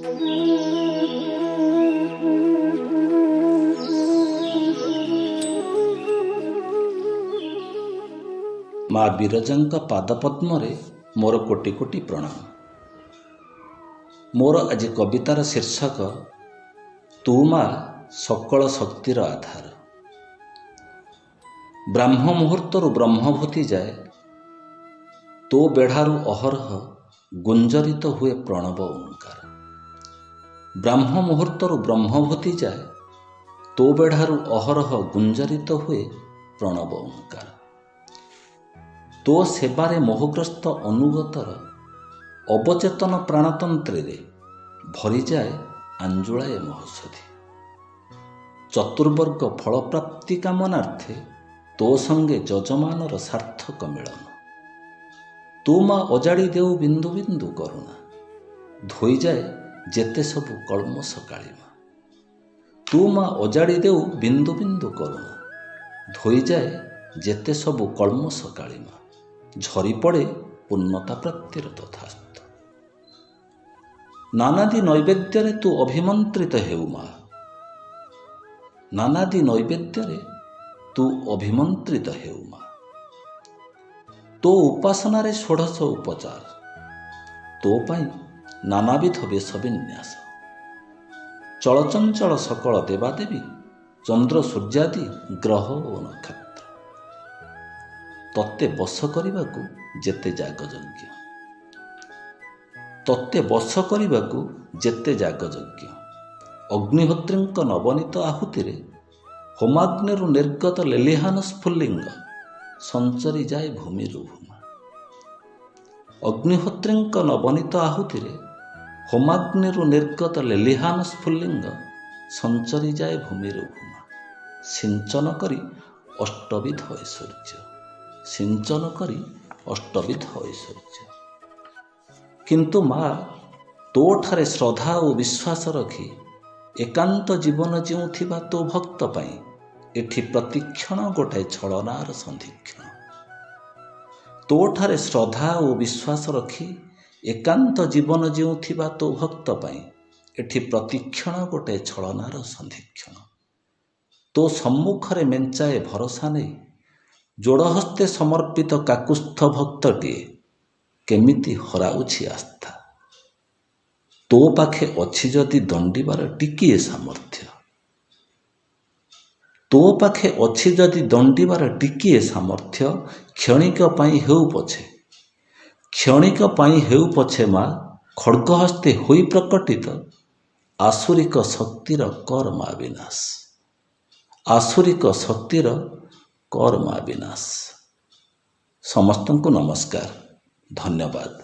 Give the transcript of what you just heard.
ମା ବିରଜାଙ୍କ ପାଦପଦ୍ମରେ ମୋର କୋଟି କୋଟି ପ୍ରଣାମ। ମୋର ଆଜି କବିତାର ଶୀର୍ଷକ ତୁ ମା ସକଳ ଶକ୍ତିର ଆଧାର। ବ୍ରାହ୍ମ ମୁହୂର୍ତ୍ତରୁ ବ୍ରହ୍ମଭୂତି ଯାଏ ତୋ ବେଢ଼ାରୁ ଅହରହ ଗୁଞ୍ଜରିତ ହୁଏ ପ୍ରଣବ ଓଙ୍କାର। ବ୍ରାହ୍ମ ମୁହୂର୍ତ୍ତରୁ ବ୍ରହ୍ମଭୂତି ଯାଏ ତୋ ବେଢ଼ାରୁ ଅହରହ ଗୁଞ୍ଜରିତ ହୁଏ ପ୍ରଣବ ଓଙ୍କାର। ତୋ ସେବାରେ ମୋହଗ୍ରସ୍ତ ଅନୁଗତର ଅବଚେତନ ପ୍ରାଣତନ୍ତ୍ରରେ ଭରିଯାଏ ଆଞ୍ଜୁଳାଏ ମହୋଷଧି। ଚତୁର୍ବର୍ଗ ଫଳପ୍ରାପ୍ତି କାମନାର୍ଥେ ତୋ ସଙ୍ଗେ ଯଜମାନର ସାର୍ଥକ ମିଳନ। ତୁ ମା ଅଜାଡ଼ି ଦେଉ ବିନ୍ଦୁ ବିନ୍ଦୁ କରୁଣା, ଧୋଇଯାଏ ଯେତେ ସବୁ କଳ୍ମଷ କାଳିମା। ତୁ ମା ଅଜାଡ଼ି ଦେଉ ବିନ୍ଦୁ ବିନ୍ଦୁ କରୁଣା, ଧୋଇଯାଏ ଯେତେ ସବୁ କଳ୍ମଷ କାଳିମା। ଝରିପଡ଼େ ପୂର୍ଣ୍ଣତା ପ୍ରାପ୍ତିର ତଥାସ୍ଥ। ନାନାଦି ନୈବେଦ୍ୟରେ ତୁ ଅଭିମନ୍ତ୍ରିତ ହେଉ ମା, ନାନାଦି ନୈବେଦ୍ୟରେ ତୁ ଅଭିମନ୍ତ୍ରିତ ହେଉ ମା। ତୋ ଉପାସନାରେ ଷୋଡ଼ଶ ଉପଚାର, ତୋ ପାଇଁ ନାନାବିଧ ବେଶ ବିନ୍ୟାସ। ଚଳଚଞ୍ଚଳ ସକଳ ଦେବାଦେବୀ, ଚନ୍ଦ୍ର ସୂର୍ଯ୍ୟାଦି ଗ୍ରହ ଓ ନକ୍ଷତ୍ର। ତତେ ବଶ କରିବାକୁ ଯେତେ ଯାଗଯଜ୍ଞ, ତତେ ବଶ କରିବାକୁ ଯେତେ ଯାଗଯଜ୍ଞ। ଅଗ୍ନିହୋତ୍ରୀଙ୍କ ନବନୀତ ଆହୁତିରେ ହୋମାଗ୍ନିରୁ ନିର୍ଗତ ଲେଲିହାନ ସ୍ଫୁଲିଙ୍ଗ ସଞ୍ଚରି ଯାଏ ଭୂମିରୁ ଭୂମା। ଅଗ୍ନିହୋତ୍ରୀଙ୍କ ନବନୀତ ଆହୁତିରେ ହୋମାଗ୍ନିରୁ ନିର୍ଗତ ଲେଲିହାନ ସ୍ଫୁଲିଙ୍ଗ ସଞ୍ଚରି ଯାଏ ଭୂମିରୁ ଭୂମା। ସିଞ୍ଚନ କରି ଅଷ୍ଟବିଧ ଐଶ୍ୱର୍ଯ୍ୟ, ସିଞ୍ଚନ କରି ଅଷ୍ଟବିଧ ଐଶ୍ୱର୍ଯ୍ୟ। କିନ୍ତୁ ମା ତୋଠାରେ ଶ୍ରଦ୍ଧା ଓ ବିଶ୍ୱାସ ରଖି ଏକାନ୍ତ ଜୀବନ ଜିଉଁଥିବା ତୋ ଭକ୍ତ ପାଇଁ ଏଠି ପ୍ରତିକ୍ଷଣ ଗୋଟାଏ ଛଳନାର ସନ୍ଧିକ୍ଷଣ। ତୋଠାରେ ଶ୍ରଦ୍ଧା ଓ ବିଶ୍ୱାସ ରଖି ଏକାନ୍ତ ଜୀବନ ଜିଉଁଥିବା ତୋ ଭକ୍ତ ପାଇଁ ଏଠି ପ୍ରତିକ୍ଷଣ ଗୋଟାଏ ଛଳନାର ସନ୍ଧିକ୍ଷଣ। ତୋ ସମ୍ମୁଖରେ ମେଞ୍ଚାଏ ଭରସା ନେଇ ଯୋଡ଼ହସ୍ତେ ସମର୍ପିତ କାକୁସ୍ଥ ଭକ୍ତଟିଏ କେମିତି ହରାଉଛି ଆସ୍ଥା। ତୋ ପାଖେ ଅଛି ଯଦି ଦଣ୍ଡିବାର ଟିକିଏ ସାମର୍ଥ୍ୟ, ତୋ ପାଖେ ଅଛି ଯଦି ଦଣ୍ଡିବାର ଟିକିଏ ସାମର୍ଥ୍ୟ। କ୍ଷଣିକ ପାଇଁ ହେଉ ପଛେ, କ୍ଷଣିକ ପାଇଁ ହେଉ ପଛେ ମା ଖଡ଼୍ଗହସ୍ତେ ହୋଇ ପ୍ରକଟିତ। ଆସୁରିକ ଶକ୍ତିର କର ମା ବିନାଶ, ଆସୁରିକ ଶକ୍ତିର କର ମା ବିନାଶ। ସମସ୍ତଙ୍କୁ ନମସ୍କାର, ଧନ୍ୟବାଦ।